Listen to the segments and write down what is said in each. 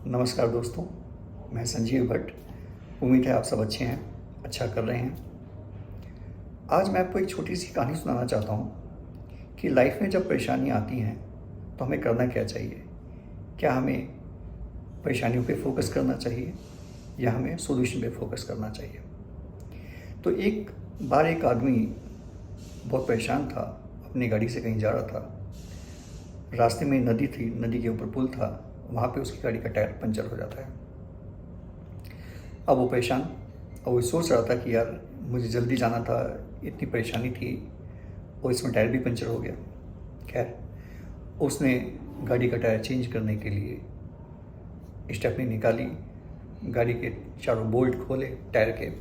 नमस्कार दोस्तों, मैं संजीव भट्ट। उम्मीद है आप सब अच्छे हैं, अच्छा कर रहे हैं। आज मैं आपको एक छोटी सी कहानी सुनाना चाहता हूँ कि लाइफ में जब परेशानियाँ आती हैं तो हमें करना क्या चाहिए। क्या हमें परेशानियों पे फोकस करना चाहिए या हमें सॉल्यूशन पे फोकस करना चाहिए। तो एक बार एक आदमी बहुत परेशान था, अपनी गाड़ी से कहीं जा रहा था। रास्ते में नदी थी, नदी के ऊपर पुल था, वहाँ पे उसकी गाड़ी का टायर पंचर हो जाता है। अब वो परेशान, अब वो सोच रहा था कि यार मुझे जल्दी जाना था, इतनी परेशानी थी और इसमें टायर भी पंचर हो गया। खैर, उसने गाड़ी का टायर चेंज करने के लिए स्टेपनी निकाली, गाड़ी के चारों बोल्ट खोले टायर के,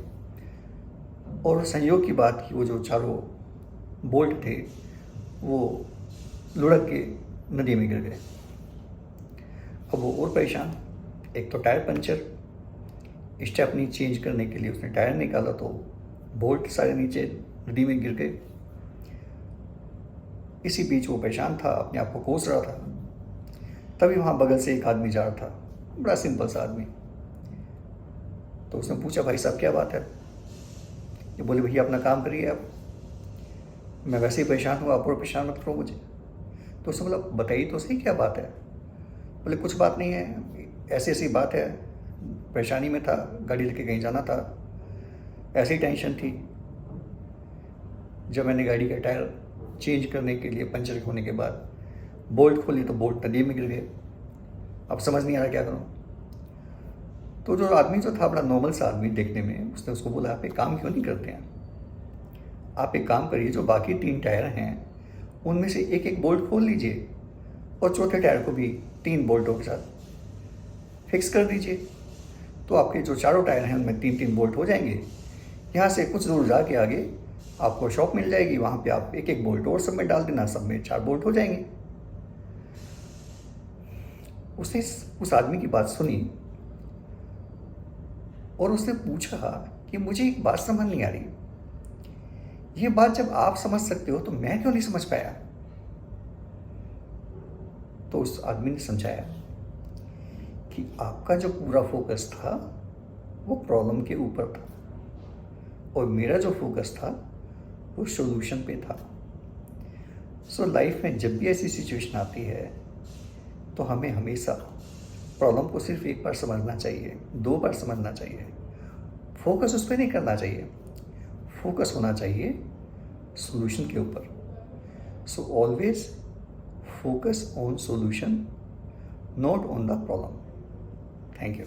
और संयोग की बात कि वो जो चारों बोल्ट थे वो लुढ़क के नदी में गिर गए। अब वो और परेशान, एक तो टायर पंचर, स्टेपनी चेंज करने के लिए उसने टायर निकाला तो बोल्ट सारे नीचे नदी में गिर गए। इसी बीच वो परेशान था, अपने आप को कोस रहा था। तभी वहाँ बगल से एक आदमी जा रहा था, बड़ा सिंपल सा आदमी। तो उसने पूछा, भाई साहब क्या बात है। ये बोले, भैया अपना काम करिए, आप, मैं वैसे ही परेशान हूँ, आप और परेशान मत करो मुझे। तो उसने बोला, बताइए तो सही क्या बात है। बोले, कुछ बात नहीं है, ऐसी ऐसी बात है, परेशानी में था, गाड़ी लेके कहीं जाना था, ऐसी टेंशन थी। जब मैंने गाड़ी का टायर चेंज करने के लिए पंचर होने के बाद बोल्ट खोली तो बोल्ट नदी में गिर गए। अब समझ नहीं आ रहा क्या करूँ। तो जो आदमी जो था, बड़ा नॉर्मल सा आदमी देखने में, उसने उसको बोला, आप एक काम क्यों नहीं करते हैं, आप एक काम करिए, जो बाकी 3 टायर हैं उनमें से एक एक बोल्ट खोल लीजिए और चौथे टायर को भी 3 बोल्टों के साथ फिक्स कर दीजिए। तो आपके जो चारों टायर हैं उनमें 3-3 बोल्ट हो जाएंगे। यहाँ से कुछ दूर जाके आगे आपको शॉप मिल जाएगी, वहाँ पे आप एक एक बोल्ट और सब में डाल देना, सब में 4 बोल्ट हो जाएंगे। उसने उस आदमी की बात सुनी और उसने पूछा कि मुझे एक बात समझ नहीं आ रही, ये बात जब आप समझ सकते हो तो मैं क्यों नहीं समझ पाया। तो उस आदमी ने समझाया कि आपका जो पूरा फोकस था वो प्रॉब्लम के ऊपर था और मेरा जो फोकस था वो सॉल्यूशन पे था। सो लाइफ में जब भी ऐसी सिचुएशन आती है तो हमें हमेशा प्रॉब्लम को सिर्फ एक बार समझना चाहिए, 2 बार समझना चाहिए। फोकस उस पर नहीं करना चाहिए, फोकस होना चाहिए सॉल्यूशन के ऊपर। So always focus on solution, not on the problem. Thank you.